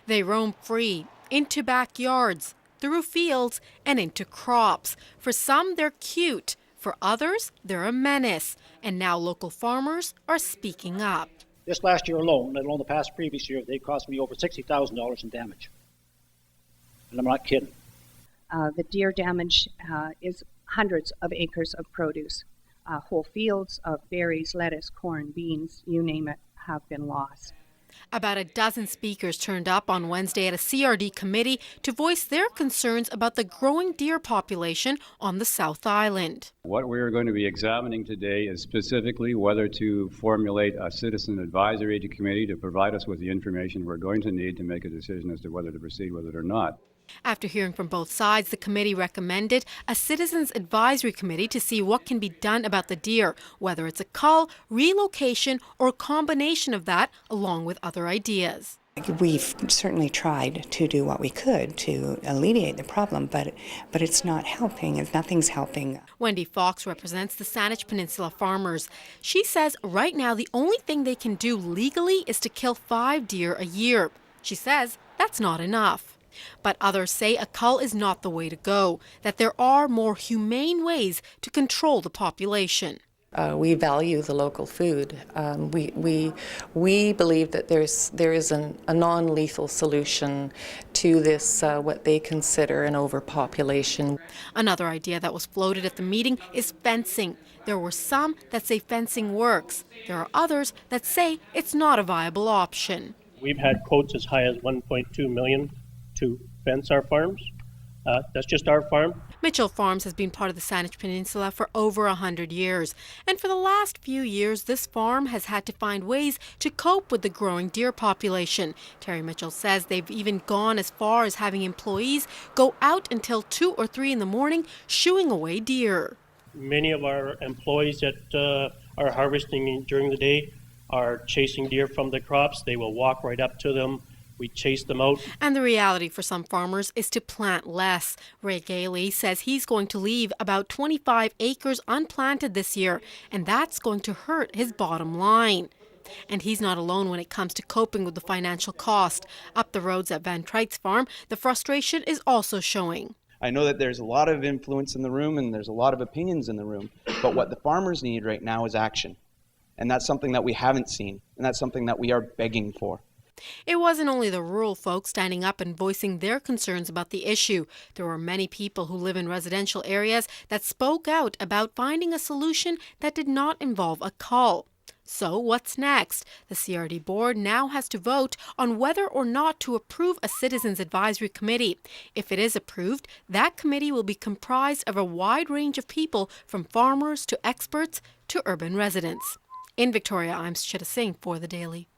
They roam free, into backyards, through fields, and into crops. For some, they're cute. For others, they're a menace. And now local farmers are speaking up. This last year alone, let alone the previous year, they cost me over $60,000 in damage. And I'm not kidding. The deer damage is hundreds of acres of produce. Whole fields of berries, lettuce, corn, beans, you name it, have been lost. About a dozen speakers turned up on Wednesday at a CRD committee to voice their concerns about the growing deer population on the South Island. What we are going to be examining today is specifically whether to formulate a citizen advisory committee to provide us with the information we're going to need to make a decision as to whether to proceed with it or not. After hearing from both sides, the committee recommended a citizens advisory committee to see what can be done about the deer, whether it's a cull, relocation, or a combination of that, along with other ideas. We've certainly tried to do what we could to alleviate the problem, but it's not helping. Nothing's helping. Wendy Fox represents the Saanich Peninsula farmers. She says right now the only thing they can do legally is to kill 5 deer a year. She says that's not enough. But others say a cull is not the way to go, that there are more humane ways to control the population. We value the local food. We believe that there is a non-lethal solution to this, what they consider an overpopulation. Another idea that was floated at the meeting is fencing. There were some that say fencing works. There are others that say it's not a viable option. We've had quotes as high as $1.2 million to fence our farms. That's just our farm. Michell Farms has been part of the Saanich Peninsula for over 100 years. And for the last few years, this farm has had to find ways to cope with the growing deer population. Terry Michell says they've even gone as far as having employees go out until 2 or 3 in the morning shooing away deer. Many of our employees that are harvesting during the day are chasing deer from the crops. They will walk right up to them. We chase them out. And the reality for some farmers is to plant less. Ray Galey says he's going to leave about 25 acres unplanted this year, and that's going to hurt his bottom line. And he's not alone when it comes to coping with the financial cost. Up the roads at Van Tright's farm, the frustration is also showing. I know that there's a lot of influence in the room and there's a lot of opinions in the room, but what the farmers need right now is action. And that's something that we haven't seen, and that's something that we are begging for. It wasn't only the rural folks standing up and voicing their concerns about the issue. There were many people who live in residential areas that spoke out about finding a solution that did not involve a cull. So what's next? The CRD board now has to vote on whether or not to approve a citizens advisory committee. If it is approved, that committee will be comprised of a wide range of people, from farmers to experts to urban residents. In Victoria, I'm Chita Singh for The Daily.